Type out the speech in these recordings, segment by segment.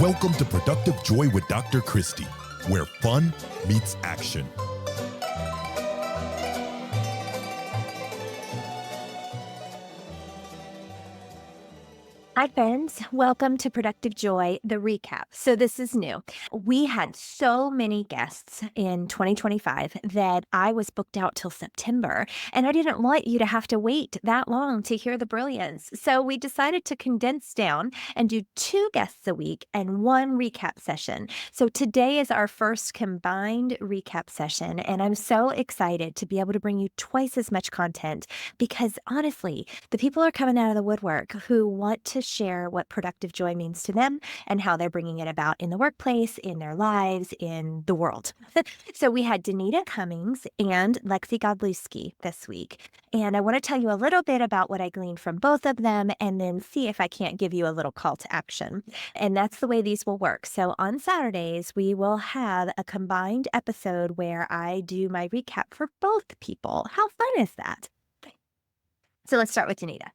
Welcome to Productive Joy with Dr. Christy, where fun meets action. Hi, friends. Welcome to Productive Joy, the recap. So this is new. We had so many guests in 2025 that I was booked out till September, and I didn't want you to have to wait that long to hear the brilliance. So we decided to condense down and do 2 guests a week and 1 recap session. So today is our first combined recap session, and I'm so excited to be able to bring you twice as much content because honestly, the people are coming out of the woodwork who want to share what productive joy means to them and how they're bringing it about in the workplace, in their lives, in the world. So we had Danita Cummings and Lexi Godlewski this week. And I want to tell you a little bit about what I gleaned from both of them and then see if I can't give you a little call to action. And that's the way these will work. So on Saturdays, we will have a combined episode where I do my recap for both people. How fun is that? So let's start with Danita.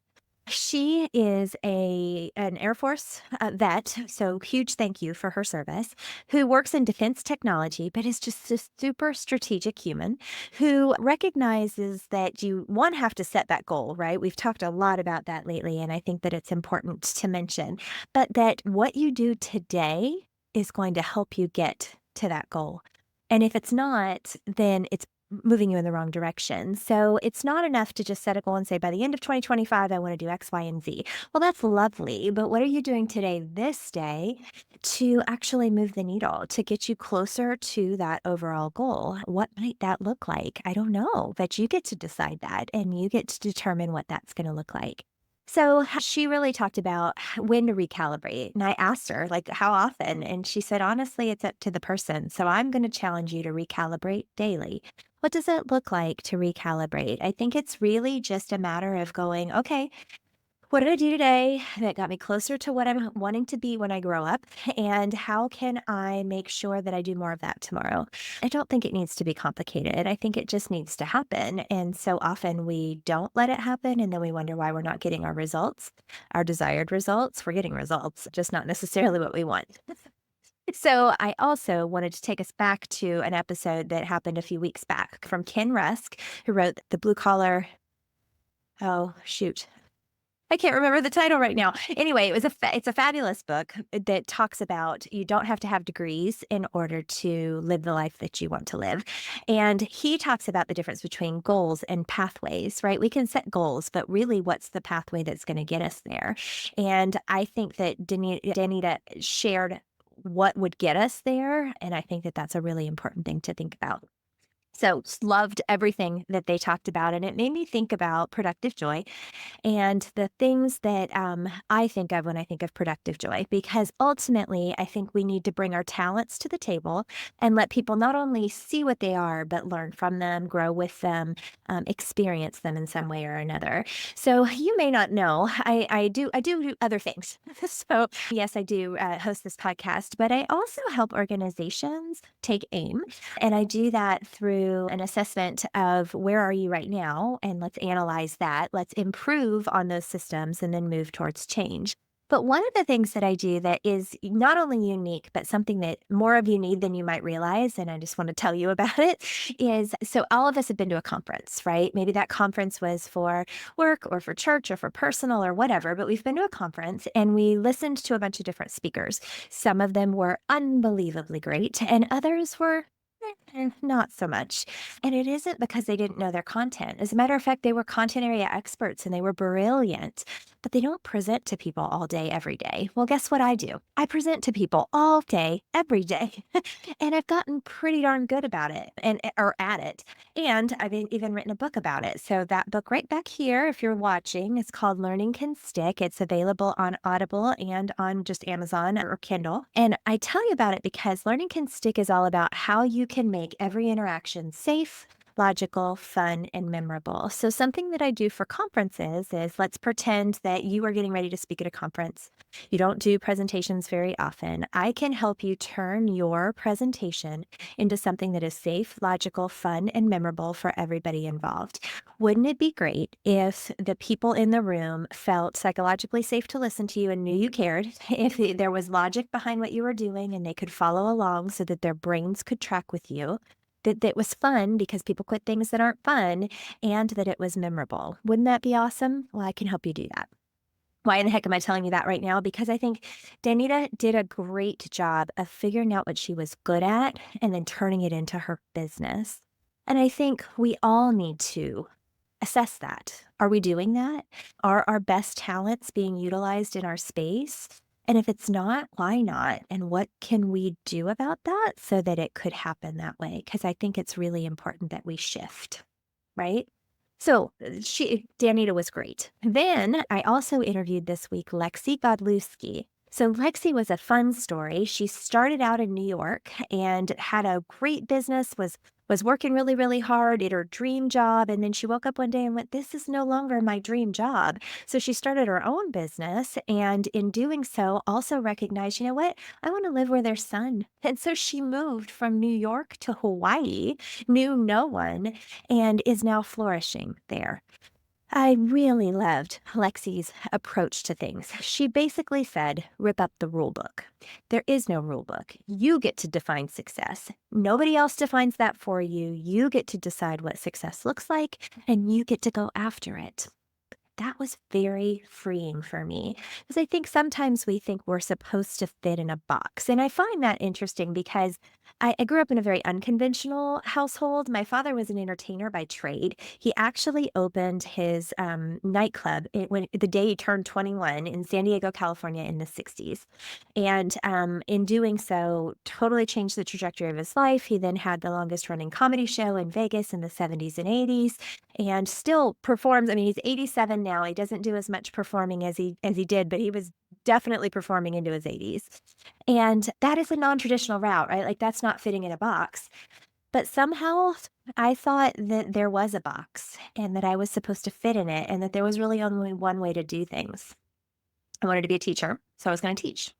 She is an Air Force vet, so huge thank you for her service, who works in defense technology, but is just a super strategic human who recognizes that you, one, have to set that goal, right? We've talked a lot about that lately, and I think that it's important to mention, but that what you do today is going to help you get to that goal. And if it's not, then it's moving you in the wrong direction. So it's not enough to just set a goal and say, by the end of 2025, I want to do X, Y, and Z. Well, that's lovely. But what are you doing today, this day, to actually move the needle, to get you closer to that overall goal? What might that look like? I don't know, but you get to decide that and you get to determine what that's going to look like. So she really talked about when to recalibrate. And I asked her, like, how often? And she said, honestly, it's up to the person. So I'm going to challenge you to recalibrate daily. What does it look like to recalibrate? I think it's really just a matter of going, okay, what did I do today that got me closer to what I'm wanting to be when I grow up? And how can I make sure that I do more of that tomorrow? I don't think it needs to be complicated. I think it just needs to happen. And so often we don't let it happen. And then we wonder why we're not getting our results, our desired results. We're getting results, just not necessarily what we want. So I also wanted to take us back to an episode that happened a few weeks back from Ken Rusk, who wrote the Blue Collar. Oh, shoot. I can't remember the title right now. Anyway, it's a fabulous book that talks about you don't have to have degrees in order to live the life that you want to live. And he talks about the difference between goals and pathways, right? We can set goals, but really what's the pathway that's going to get us there? And I think that Danita shared what would get us there. And I think that that's a really important thing to think about. So loved everything that they talked about. And it made me think about productive joy and the things that I think of when I think of productive joy, because ultimately I think we need to bring our talents to the table and let people not only see what they are, but learn from them, grow with them, experience them in some way or another. So you may not know, I do other things. So yes, I do host this podcast, but I also help organizations take aim. And I do that through an assessment of where are you right now? And let's analyze that. Let's improve on those systems and then move towards change. But one of the things that I do that is not only unique, but something that more of you need than you might realize, and I just want to tell you about it, is so all of us have been to a conference, right? Maybe that conference was for work or for church or for personal or whatever, but we've been to a conference and we listened to a bunch of different speakers. Some of them were unbelievably great, and others were not so much. And it isn't because they didn't know their content. As a matter of fact, they were content area experts and they were brilliant, but they don't present to people all day, every day. Well, guess what I do? I present to people all day, every day. And I've gotten pretty darn good about it or at it. And I've even written a book about it. So that book right back here, if you're watching, it's called Learning Can Stick. It's available on Audible and on just Amazon or Kindle. And I tell you about it because Learning Can Stick is all about how you can make every interaction safe, logical, fun, and memorable. So, something that I do for conferences is let's pretend that you are getting ready to speak at a conference. You don't do presentations very often. I can help you turn your presentation into something that is safe, logical, fun, and memorable for everybody involved. Wouldn't it be great if the people in the room felt psychologically safe to listen to you and knew you cared, if there was logic behind what you were doing and they could follow along so that their brains could track with you? That was fun because people quit things that aren't fun, and that it was memorable. Wouldn't that be awesome? Well, I can help you do that. Why in the heck am I telling you that right now? Because I think Danita did a great job of figuring out what she was good at and then turning it into her business. And I think we all need to assess that. Are we doing that? Are our best talents being utilized in our space? And if it's not, why not? And what can we do about that so that it could happen that way? Because I think it's really important that we shift, right? So Danita was great. Then I also interviewed this week Lexi Godlewski. So Lexi was a fun story. She started out in New York and had a great business, was working really, really hard, did her dream job, and then she woke up one day and went, "This is no longer my dream job." So she started her own business, and in doing so, also recognized, you know what? I want to live where there's sun. And so she moved from New York to Hawaii, knew no one, and is now flourishing there. I really loved Lexi's approach to things. She basically said, rip up the rule book. There is no rule book. You get to define success. Nobody else defines that for you. You get to decide what success looks like, and you get to go after it. That was very freeing for me because I think sometimes we think we're supposed to fit in a box. And I find that interesting because I grew up in a very unconventional household. My father was an entertainer by trade. He actually opened his nightclub the day he turned 21 in San Diego, California in the 60s. And in doing so, totally changed the trajectory of his life. He then had the longest running comedy show in Vegas in the 70s and 80s and still performs. I mean, he's 87 now. He doesn't do as much performing as he did, but he was definitely performing into his 80s. And that is a non-traditional route, right? Like that's not fitting in a box. But somehow I thought that there was a box and that I was supposed to fit in it and that there was really only one way to do things. I wanted to be a teacher, so I was going to teach.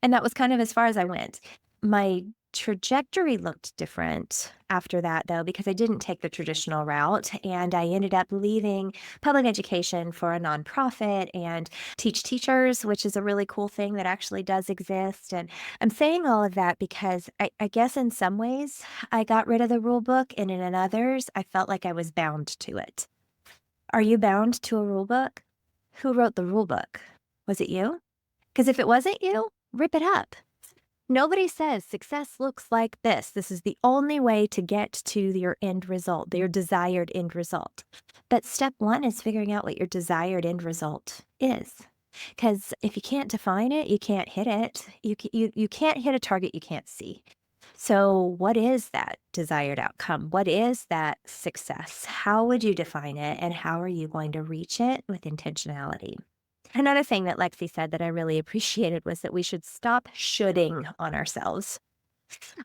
And that was kind of as far as I went. My trajectory looked different after that, though, because I didn't take the traditional route. And I ended up leaving public education for a nonprofit and teach teachers, which is a really cool thing that actually does exist. And I'm saying all of that because I guess in some ways I got rid of the rule book, and in others, I felt like I was bound to it. Are you bound to a rule book? Who wrote the rule book? Was it you? Because if it wasn't you, rip it up. Nobody says success looks like this. This is the only way to get to your end result, your desired end result. But step one is figuring out what your desired end result is. Because if you can't define it, you can't hit it. You can't hit a target you can't see. So, what is that desired outcome? What is that success? How would you define it? And how are you going to reach it with intentionality? Another thing that Lexi said that I really appreciated was that we should stop shoulding on ourselves.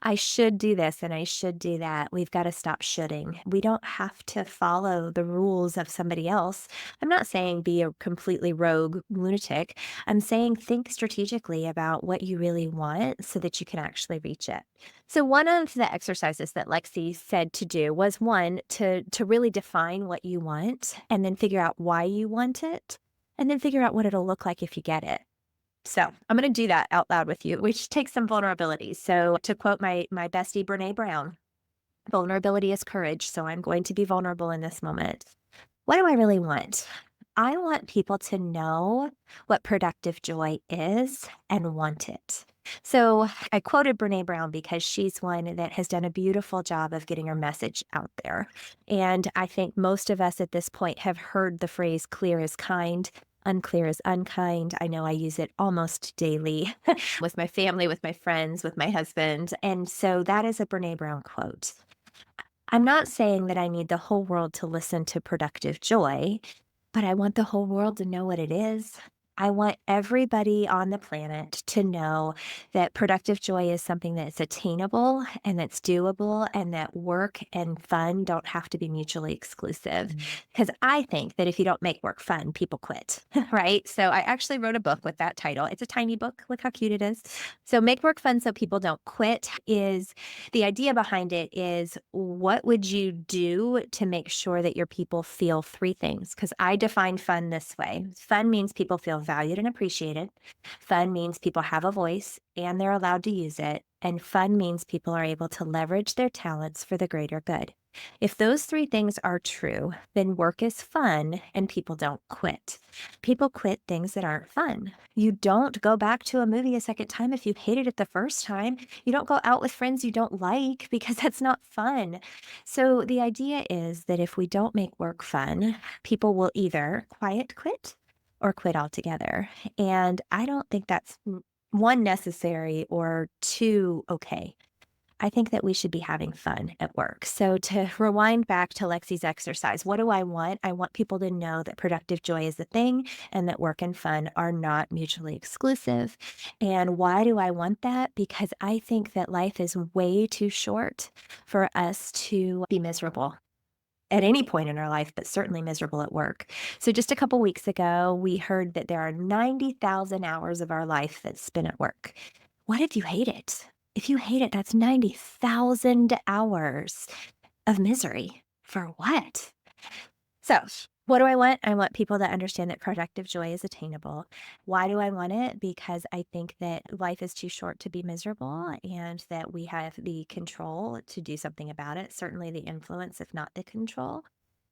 I should do this and I should do that. We've got to stop shoulding. We don't have to follow the rules of somebody else. I'm not saying be a completely rogue lunatic. I'm saying think strategically about what you really want so that you can actually reach it. So one of the exercises that Lexi said to do was one to really define what you want and then figure out why you want it and then figure out what it'll look like if you get it. So I'm going to do that out loud with you, which takes some vulnerability. So to quote my bestie, Brene Brown, vulnerability is courage. So I'm going to be vulnerable in this moment. What do I really want? I want people to know what productive joy is and want it. So I quoted Brene Brown because she's one that has done a beautiful job of getting her message out there. And I think most of us at this point have heard the phrase clear is kind. Unclear is unkind. I know I use it almost daily with my family, with my friends, with my husband. And so that is a Brene Brown quote. I'm not saying that I need the whole world to listen to productive joy, but I want the whole world to know what it is. I want everybody on the planet to know that productive joy is something that's attainable and that's doable, and that work and fun don't have to be mutually exclusive. Because I think that if you don't make work fun, people quit, right? So I actually wrote a book with that title. It's a tiny book. Look how cute it is. So Make Work Fun So People Don't Quit is the idea behind it is, what would you do to make sure that your people feel three things? Because I define fun this way. Fun means people feel valued and appreciated. Fun means people have a voice and they're allowed to use it. And fun means people are able to leverage their talents for the greater good. If those three things are true, then work is fun and people don't quit. People quit things that aren't fun. You don't go back to a movie a second time if you hated it the first time. You don't go out with friends you don't like because that's not fun. So the idea is that if we don't make work fun, people will either quiet quit or quit altogether. And I don't think that's one, necessary, or two, okay. I think that we should be having fun at work. So to rewind back to Lexi's exercise, what do I want? I want people to know that productive joy is the thing and that work and fun are not mutually exclusive. And why do I want that? Because I think that life is way too short for us to be miserable at any point in our life, but certainly miserable at work. So just a couple weeks ago, we heard that there are 90,000 hours of our life that's spent at work. What if you hate it? If you hate it, that's 90,000 hours of misery. For what? So, what do I want? I want people to understand that productive joy is attainable. Why do I want it? Because I think that life is too short to be miserable and that we have the control to do something about it, certainly the influence, if not the control.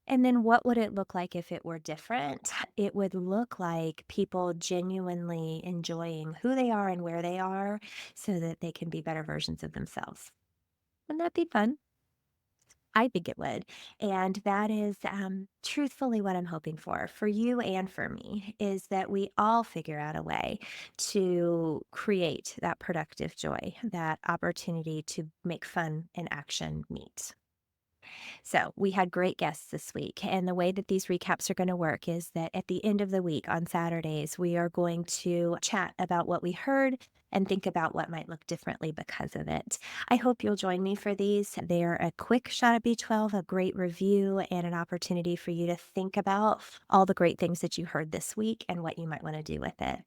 And then what would it look like if it were different? It would look like people genuinely enjoying who they are and where they are so that they can be better versions of themselves. Wouldn't that be fun? I think it would. And that is truthfully what I'm hoping for you and for me, is that we all figure out a way to create that productive joy, that opportunity to make fun and action meet. So, we had great guests this week. And the way that these recaps are going to work is that at the end of the week on Saturdays, we are going to chat about what we heard and think about what might look differently because of it. I hope you'll join me for these. They're a quick shot of B12, a great review, and an opportunity for you to think about all the great things that you heard this week and what you might want to do with it.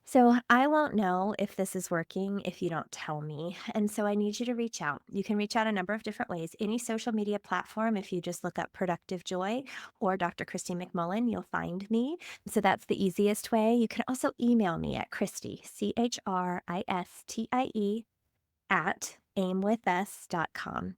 So I won't know if this is working if you don't tell me. And so I need you to reach out. You can reach out a number of different ways. Any social media platform, if you just look up Productive Joy or Dr. Christy McMullen, you'll find me. So that's the easiest way. You can also email me at Christy, CHRISTIE, at aimwithus.com.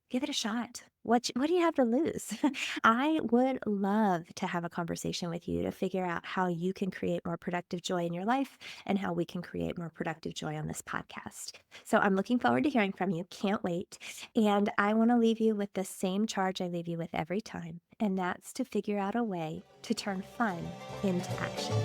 Give it a shot. What do you have to lose? I would love to have a conversation with you to figure out how you can create more productive joy in your life and how we can create more productive joy on this podcast. So I'm looking forward to hearing from you. Can't wait. And I want to leave you with the same charge I leave you with every time, and that's to figure out a way to turn fun into action.